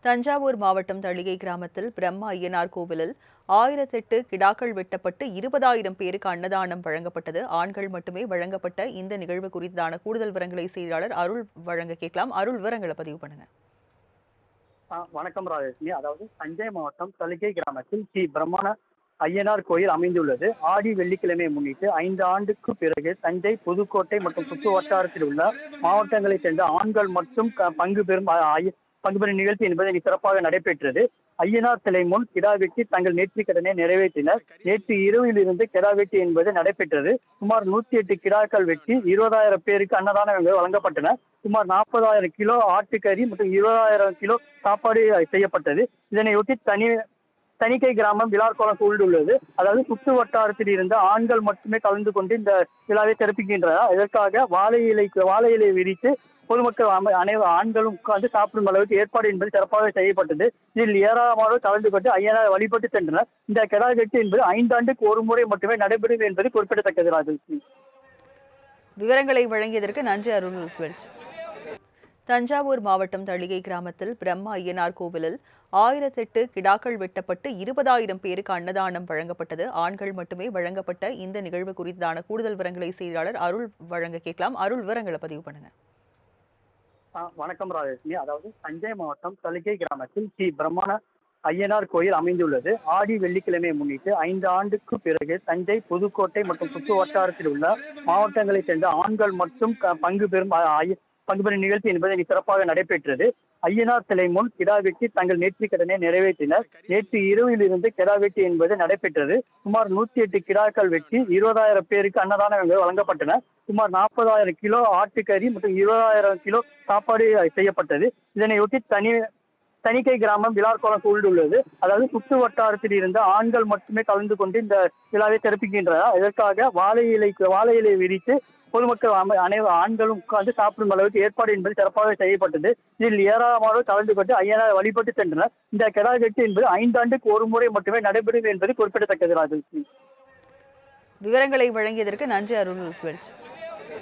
தஞ்சாவூர் மாவட்டம் தளிகை கிராமத்தில் பிரம்மா ஐயனார் கோவிலில் 1008 கிடாக்கள் வெட்டப்பட்டு 20,000 பேருக்கு அன்னதானம் வழங்கப்பட்டது. ஆண்கள் மட்டுமே வழங்கப்பட்ட இந்த நிகழ்வு குறித்தான கூடுதல் விவரங்களை செய்தியாளர் அருள் வழங்க கேட்கலாம். அருள், விவரங்களை பதிவு பண்ணுங்க. வணக்கம் ராஜலட்சுமி. அதாவது தஞ்சை மாவட்டம் தளிகை கிராமத்தில் ஸ்ரீ பிரம்மான ஐயனார் கோயில் அமைந்துள்ளது. ஆடி வெள்ளிக்கிழமையை முன்னிட்டு 5 ஆண்டுக்கு பிறகு தஞ்சை, புதுக்கோட்டை மற்றும் சுற்று வட்டாரத்தில் உள்ள மாவட்டங்களைச் சேர்ந்த ஆண்கள் மற்றும் பங்கு பெறும் நிகழ்ச்சி என்பது சிறப்பாக நடைபெற்றது. ஐயனார் சிலை முன் கிடா வெட்டி தங்கள் நேர்த்திக் கடனை நிறைவேற்றினர். நேற்று இரவில் இருந்து கிடா வெட்டி என்பது நடைபெற்றது. சுமார் 108 கிடாக்கள் வெட்டி 20,000 பேருக்கு அன்னதானம் வழங்கப்பட்டன. சுமார் 40,000 கிலோ ஆட்டுக்கறி மற்றும் 20,000 கிலோ சாப்பாடு செய்யப்பட்டது. இதனையொட்டி தணிக்கை கிராமம் விழாக்கோலம் சூழ்ந்துள்ளது. அதாவது சுற்று வட்டாரத்தில் இருந்த ஆண்கள் மட்டுமே கலந்து கொண்டு இந்த விழாவை சிறப்பிக்கின்றனர். இதற்காக வாழை இலை விரித்து பொதுமக்கள் ஆண்களும் உட்கார்ந்து சாப்பிடும் அளவுக்கு ஏற்பாடு என்பது சிறப்பாக செய்யப்பட்டது. இதில் ஏராளமானோர் கலந்து கொண்டு ஐயனாரை வழிபட்டு சென்றனர். இந்த கிடா வெட்டு என்பது 5 ஆண்டுக்கு ஒரு முறை மட்டுமே நடைபெறும் என்பது குறிப்பிடத்தக்கது. ராஜலட்சுமி, விவரங்களை வழங்கியதற்கு நன்றி அருள். தஞ்சாவூர் மாவட்டம் தளிகை கிராமத்தில் பிரம்மா ஐயனார் கோவிலில் 1008 கிடாக்கள் வெட்டப்பட்டு 20,000 பேருக்கு அன்னதானம் வழங்கப்பட்டது. ஆண்கள் மட்டுமே வழங்கப்பட்ட இந்த நிகழ்வு குறித்தான கூடுதல் விவரங்களை செய்தியாளர் அருள் வழங்க கேட்கலாம். அருள், விவரங்களை பதிவு பண்ணுங்க. வணக்கம் ராஜலட்சுமி. அதாவது தஞ்சை மாவட்டம் தளிகை கிராமத்தில் ஸ்ரீ பிரம்மான ஐயனார் கோயில் அமைந்துள்ளது. ஆடி வெள்ளிக்கிழமையை முன்னிட்டு 5 ஆண்டுக்கு பிறகு தஞ்சை, புதுக்கோட்டை மற்றும் சுற்று வட்டாரத்தில் உள்ள மாவட்டங்களைச் சேர்ந்த ஆண்கள் மற்றும் பங்கு பெறும் நிகழ்ச்சி என்பது சிறப்பாக நடைபெற்றது. ஐயனார் சிலை முன் கிடா வெட்டி தங்கள் நேர்த்திக் கடனை நிறைவேற்றினர். நேற்று இரவில் இருந்து கிடா வெட்டி என்பது நடைபெற்றது. சுமார் 108 கிடாக்கள் வெட்டி 20,000 பேருக்கு அன்னதானம் வழங்கப்பட்டன. சுமார் 40,000 கிலோ ஆட்டுக்கறி மற்றும் 20,000 கிலோ சாப்பாடு செய்யப்பட்டது. இதனையொட்டி தணிக்கை கிராமம் விழாக்கோலம் சூழ்ந்துள்ளது. அதாவது சுற்று வட்டாரத்தில் இருந்த ஆண்கள் மட்டுமே கலந்து கொண்டு இந்த விழாவை சிறப்பிக்கின்றனர். இதற்காக வாழை இலை விரித்து பொதுமக்கள் ஆண்களும் உட்கார்ந்து சாப்பிடும் அளவுக்கு ஏற்பாடு என்பது சிறப்பாக செய்யப்பட்டது. இதில் ஏராளமானோர் கலந்து கொண்டு ஐயனாரை வழிபட்டு சென்றனர். இந்த கிடா வெட்டு என்பது 5 ஆண்டுக்கு ஒரு முறை மட்டுமே நடைபெறும் என்பது குறிப்பிடத்தக்கது. ராஜலட்சுமி, விவரங்களை வழங்கியதற்கு நன்றி அருள்.